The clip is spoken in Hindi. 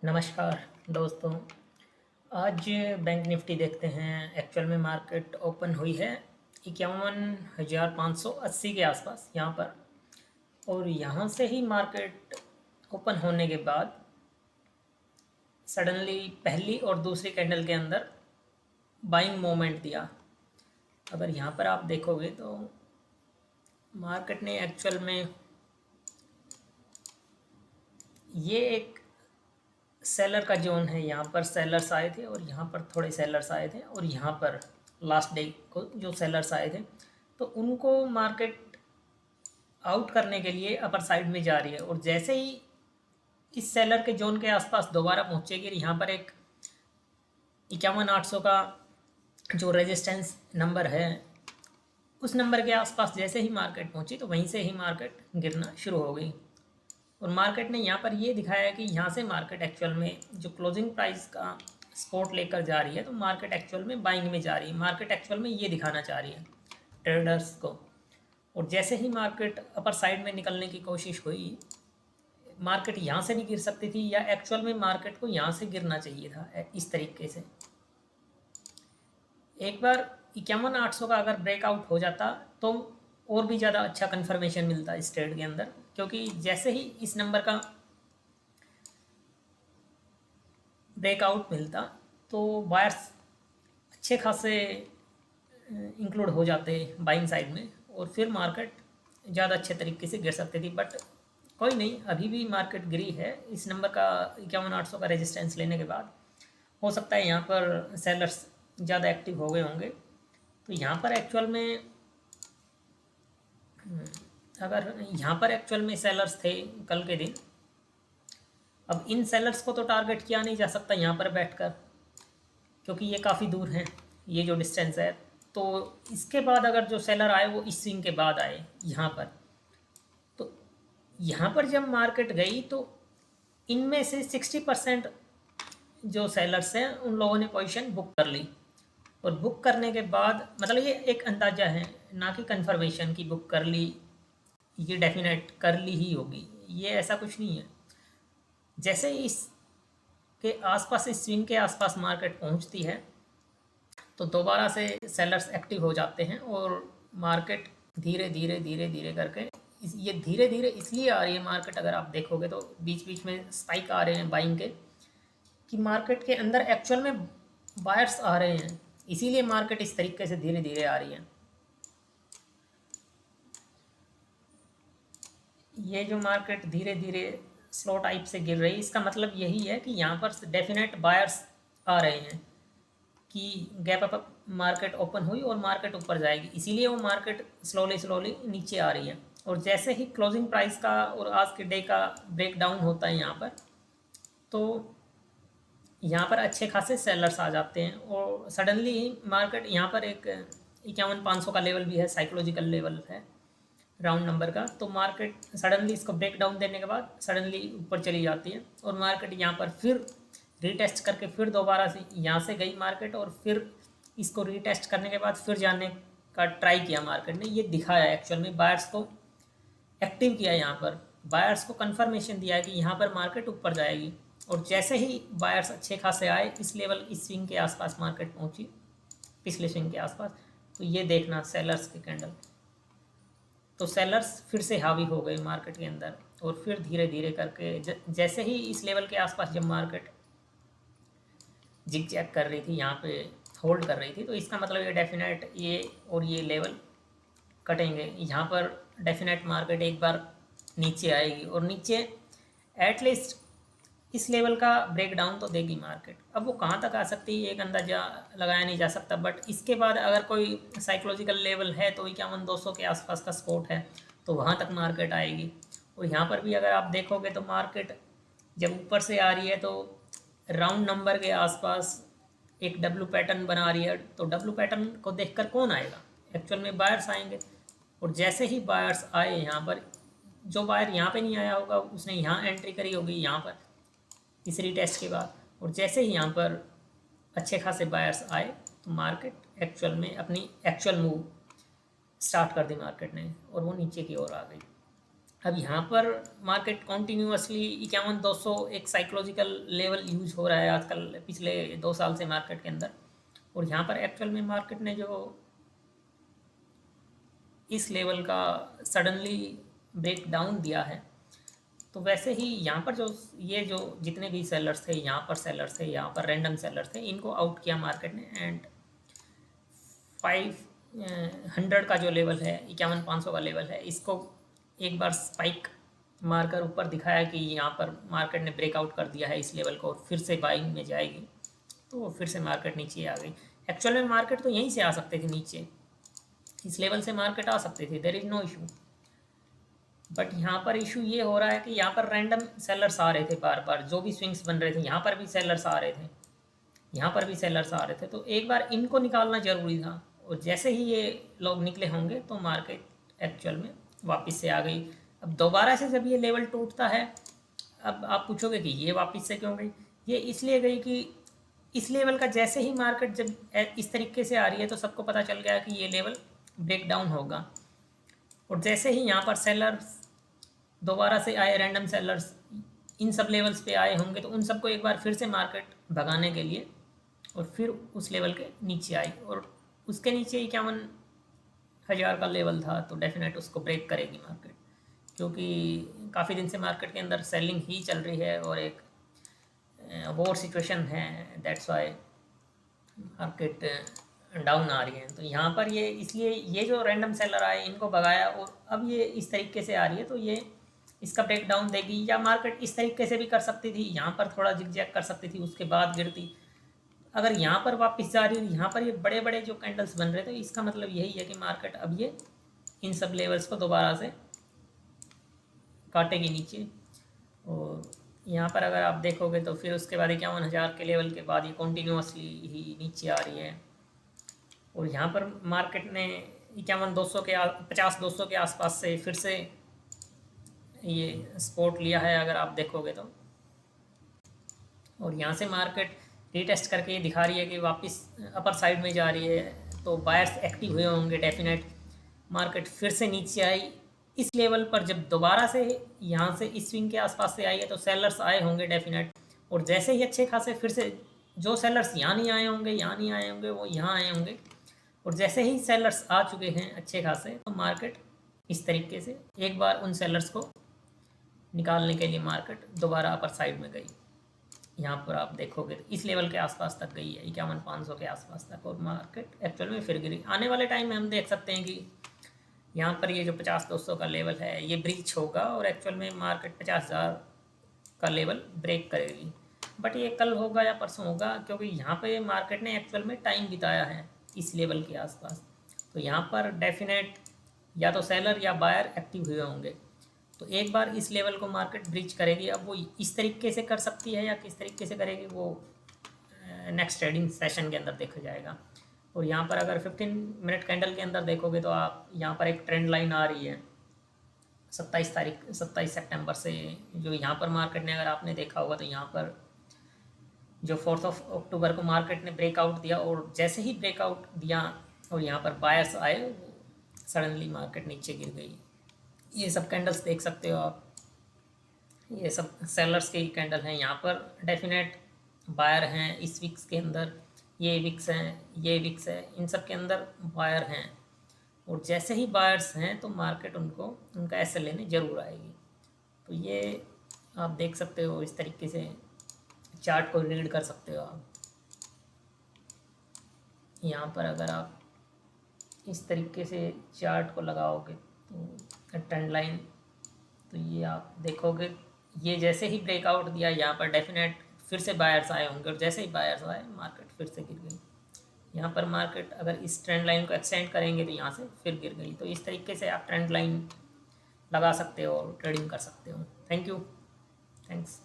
नमस्कार दोस्तों। आज बैंक निफ्टी देखते हैं। एक्चुअल में मार्केट ओपन हुई है 51,580 के आसपास यहाँ पर, और यहाँ से ही मार्केट ओपन होने के बाद सडनली पहली और दूसरी कैंडल के अंदर बाइंग मोमेंट दिया। अगर यहाँ पर आप देखोगे तो मार्केट ने एक्चुअल में ये एक सेलर का जोन है। यहाँ पर सेलर्स आए थे और यहाँ पर थोड़े सेलर्स आए थे, और यहाँ पर लास्ट डे को जो सेलर्स आए थे तो उनको मार्केट आउट करने के लिए अपर साइड में जा रही है। और जैसे ही इस सेलर के जोन के आसपास दोबारा पहुँचेगी, यहाँ पर एक 51,800 का जो रेजिस्टेंस नंबर है उस नंबर के आसपास जैसे ही मार्केट पहुँची तो वहीं से ही मार्केट गिरना शुरू हो गई। और मार्केट ने यहाँ पर ये दिखाया कि यहाँ से मार्केट एक्चुअल में जो क्लोजिंग प्राइस का सपोर्ट लेकर जा रही है, तो मार्केट एक्चुअल में बाइंग में जा रही है। मार्केट एक्चुअल में ये दिखाना चाह रही है ट्रेडर्स को। और जैसे ही मार्केट अपर साइड में निकलने की कोशिश हुई, मार्केट यहाँ से नहीं गिर सकती थी, या एक्चुअल में मार्केट को यहाँ से गिरना चाहिए था इस तरीके से। एक बार 51,800 का अगर ब्रेकआउट हो जाता तो और भी ज़्यादा अच्छा कन्फर्मेशन मिलता इस ट्रेड के अंदर, क्योंकि जैसे ही इस नंबर का ब्रेकआउट मिलता तो बायर्स अच्छे खासे इंक्लूड हो जाते बाइंग साइड में, और फिर मार्केट ज़्यादा अच्छे तरीके से गिर सकती थी। बट कोई नहीं, अभी भी मार्केट गिरी है इस नंबर का 51,800 का रेजिस्टेंस लेने के बाद। हो सकता है यहाँ पर सेलर्स ज़्यादा एक्टिव हो गए होंगे। तो यहाँ पर एक्चुअल में अगर यहाँ पर एक्चुअल में सेलर्स थे कल के दिन, अब इन सेलर्स को तो टारगेट किया नहीं जा सकता यहाँ पर बैठकर, क्योंकि ये काफ़ी दूर है, ये जो डिस्टेंस है। तो इसके बाद अगर जो सेलर आए वो इस स्विंग के बाद आए यहाँ पर, तो यहाँ पर जब मार्केट गई तो इनमें से 60% जो सेलर्स हैं उन लोगों ने पोजीशन बुक कर ली। और बुक करने के बाद मतलब ये एक अंदाज़ा है, ना कि कंफर्मेशन की बुक कर ली, ये डेफिनेट कर ली ही होगी, ये ऐसा कुछ नहीं है। जैसे ही इस के आसपास, इस स्विंग के आसपास मार्केट पहुंचती है तो दोबारा से सेलर्स एक्टिव हो जाते हैं, और मार्केट धीरे धीरे धीरे धीरे करके ये धीरे धीरे इसलिए आ रही है मार्केट। अगर आप देखोगे तो बीच बीच में स्पाइक आ रहे हैं बाइंग के, कि मार्केट के अंदर एक्चुअल में बायर्स आ रहे हैं, इसीलिए मार्केट इस तरीके से धीरे धीरे आ रही है। ये जो मार्केट धीरे धीरे स्लो टाइप से गिर रही है, इसका मतलब यही है कि यहाँ पर डेफिनेट बायर्स आ रहे हैं कि गैप अप मार्केट ओपन हुई और मार्केट ऊपर जाएगी, इसीलिए वो मार्केट स्लोली स्लोली नीचे आ रही है। और जैसे ही क्लोजिंग प्राइस का और आज के डे का ब्रेक डाउन होता है यहाँ पर, तो यहाँ पर अच्छे खासे सेलर्स आ जाते हैं, और सडनली ही मार्केट यहाँ पर एक 51,500 का लेवल भी है, साइकोलॉजिकल लेवल है राउंड नंबर का। तो मार्केट सडनली इसको ब्रेक डाउन देने के बाद सडनली ऊपर चली जाती है, और मार्केट यहाँ पर फिर रीटेस्ट करके फिर दोबारा से यहाँ से गई मार्केट, और फिर इसको रीटेस्ट करने के बाद फिर जाने का ट्राई किया मार्केट ने। ये दिखाया एक्चुअल में बायर्स को एक्टिव किया, यहाँ पर बायर्स को कंफर्मेशन दिया है कि यहाँ पर मार्केट ऊपर जाएगी। और जैसे ही बायर्स अच्छे खासे आए इस लेवल, इस स्विंग के आसपास मार्केट पहुँची, पिछले स्विंग के आसपास, तो ये देखना सेलर्स की कैंडल, तो सेलर्स फिर से हावी हो गए मार्केट के अंदर। और फिर धीरे धीरे करके जैसे ही इस लेवल के आसपास जब मार्केट जिग जैग कर रही थी, यहाँ पे होल्ड कर रही थी, तो इसका मतलब ये डेफिनेट ये और ये लेवल कटेंगे। यहाँ पर डेफिनेट मार्केट एक बार नीचे आएगी, और नीचे एटलीस्ट इस लेवल का ब्रेक डाउन तो देगी मार्केट। अब वो कहाँ तक आ सकती है एक अंदाज़ा लगाया नहीं जा सकता, बट इसके बाद अगर कोई साइकोलॉजिकल लेवल है तो 51,200 के आसपास का सपोर्ट है, तो वहाँ तक मार्केट आएगी। और यहाँ पर भी अगर आप देखोगे तो मार्केट जब ऊपर से आ रही है तो राउंड नंबर के आसपास एक डब्लू पैटर्न बना रही है, तो डब्लू पैटर्न को देखकर कौन आएगा? एक्चुअल में बायर्स आएंगे। और जैसे ही बायर्स आए यहाँ पर, जो बायर यहाँ पे नहीं आया होगा उसने यहाँ एंट्री करी होगी यहाँ पर इस रीटेस्ट के बाद, और जैसे ही यहाँ पर अच्छे खासे बायर्स आए तो मार्केट एक्चुअल में अपनी एक्चुअल मूव स्टार्ट कर दी मार्केट ने, और वो नीचे की ओर आ गई। अब यहाँ पर मार्केट कॉन्टीन्यूसली 51,200 एक साइकोलॉजिकल लेवल यूज हो रहा है आजकल पिछले 2 साल से मार्केट के अंदर। और यहाँ पर एक्चुअल में मार्केट ने जो इस लेवल का सडनली ब्रेक डाउन दिया है, तो वैसे ही यहाँ पर जो ये जो जितने भी सेलर्स थे, यहाँ पर सेलर्स थे, यहाँ पर रैंडम सेलर्स थे, इनको आउट किया मार्केट ने। एंड 500 का जो लेवल है, 51,500 का लेवल है, इसको एक बार स्पाइक मारकर ऊपर दिखाया कि यहाँ पर मार्केट ने ब्रेकआउट कर दिया है इस लेवल को, फिर से बाइंग में जाएगी, तो फिर से मार्केट नीचे आ गई। एक्चुअल में मार्केट तो यहीं से आ सकते थे, नीचे इस लेवल से मार्केट आ सकते थे, there is no issue. But यहाँ पर इशू ये हो रहा है कि यहाँ पर रैंडम सेलर्स आ रहे थे बार बार, जो भी स्विंग्स बन रहे थे, यहाँ पर भी सेलर्स आ रहे थे, यहाँ पर भी सेलर्स आ रहे थे, तो एक बार इनको निकालना ज़रूरी था। और जैसे ही ये लोग निकले होंगे तो मार्केट एक्चुअल में वापस से आ गई। अब दोबारा से जब ये लेवल टूटता है, अब आप पूछोगे कि ये वापस से क्यों गई? ये इसलिए गई कि इस लेवल का जैसे ही मार्केट जब इस तरीके से आ रही है तो सबको पता चल गया कि ये लेवल ब्रेक डाउन होगा। और जैसे ही यहाँ पर सेलर्स दोबारा से आए, रैंडम सेलर्स इन सब लेवल्स पे आए होंगे, तो उन सबको एक बार फिर से मार्केट भगाने के लिए और फिर उस लेवल के नीचे आई, और उसके नीचे 51,000 का लेवल था, तो डेफिनेट उसको ब्रेक करेगी मार्केट, क्योंकि काफ़ी दिन से मार्केट के अंदर सेलिंग ही चल रही है और एक वॉर सिचुएशन है, दैट्स वाई मार्केट डाउन आ रही है। तो यहाँ पर ये इसलिए ये जो रैंडम सेलर आए इनको भगाया, और अब ये इस तरीके से आ रही है, तो ये इसका ब्रेक डाउन देगी। या मार्केट इस तरीके से भी कर सकती थी, यहाँ पर थोड़ा जिग-जैग कर सकती थी, उसके बाद गिरती। अगर यहाँ पर वापस जा रही है, यहाँ पर ये बड़े बड़े जो कैंडल्स बन रहे थे, इसका मतलब यही है कि मार्केट अब ये इन सब लेवल्स को दोबारा से काटेगी नीचे। और यहाँ पर अगर आप देखोगे तो फिर उसके बाद 51,000 के लेवल के बाद ये कॉन्टीन्यूसली ही नीचे आ रही है। और यहाँ पर मार्केट ने 51,200 के 50,200 के आसपास से फिर से ये सपोर्ट लिया है, अगर आप देखोगे तो। और यहाँ से मार्केट रीटेस्ट करके ये दिखा रही है कि वापस अपर साइड में जा रही है, तो बायर्स एक्टिव हुए होंगे डेफिनेट। मार्केट फिर से नीचे आई इस लेवल पर, जब दोबारा से यहाँ से इस स्विंग के आसपास से आई है, तो सेलर्स आए होंगे डेफिनेट। और जैसे ही अच्छे खासे फिर से जो सेलर्स यहाँ नहीं आए होंगे, यहाँ नहीं आए होंगे, वो यहाँ आए होंगे। और जैसे ही सेलर्स आ चुके हैं अच्छे खासे, तो मार्केट इस तरीके से एक बार उन सेलर्स को निकालने के लिए मार्केट दोबारा अपर साइड में गई। यहाँ पर आप देखोगे तो इस लेवल के आसपास तक गई है, 51,500 के आसपास तक, और मार्केट एक्चुअल में फिर गिरी। आने वाले टाइम में हम देख सकते हैं कि यहाँ पर ये जो 50,200 का लेवल है ये ब्रीच होगा, और एक्चुअल में मार्केट 50,000 का लेवल ब्रेक करेगी। बट ये कल होगा या परसों होगा, क्योंकि यहाँ पे मार्केट ने एक्चुअल में टाइम बिताया है इस लेवल के आसपास। तो यहाँ पर डेफिनेट या तो सेलर या बायर एक्टिव हुए होंगे, तो एक बार इस लेवल को मार्केट ब्रीच करेगी। अब वो इस तरीके से कर सकती है या किस तरीके से करेगी, वो नेक्स्ट ट्रेडिंग सेशन के अंदर देखा जाएगा। और यहाँ पर अगर 15 मिनट कैंडल के अंदर देखोगे तो आप यहाँ पर एक ट्रेंड लाइन आ रही है 27 सितंबर से, जो यहाँ पर मार्केट ने, अगर आपने देखा होगा तो यहाँ पर जो 4 अक्टूबर को मार्केट ने ब्रेकआउट दिया, और जैसे ही ब्रेकआउट दिया और यहाँ पर बायर्स आए, सडनली मार्केट नीचे गिर गई। ये सब कैंडल्स देख सकते हो आप, ये सब सेलर्स के ही कैंडल हैं। यहाँ पर डेफिनेट बायर हैं इस विक्स के अंदर, ये विक्स हैं, ये विक्स है, इन सब के अंदर बायर हैं। और जैसे ही बायर्स हैं तो मार्केट उनका ऐसे लेने ज़रूर आएगी। तो ये आप देख सकते हो, इस तरीके से चार्ट को रीड कर सकते हो आप। यहाँ पर अगर आप इस तरीके से चार्ट को लगाओगे तो ट्रेंड लाइन, तो ये आप देखोगे ये जैसे ही ब्रेकआउट दिया, यहाँ पर डेफिनेट फिर से बायर्स आए होंगे, और जैसे ही बायर्स आए मार्केट फिर से गिर गई। यहाँ पर मार्केट अगर इस ट्रेंड लाइन को एक्सटेंड करेंगे तो यहाँ से फिर गिर गई। तो इस तरीके से आप ट्रेंड लाइन लगा सकते हो और ट्रेडिंग कर सकते हो। Thank you, thanks.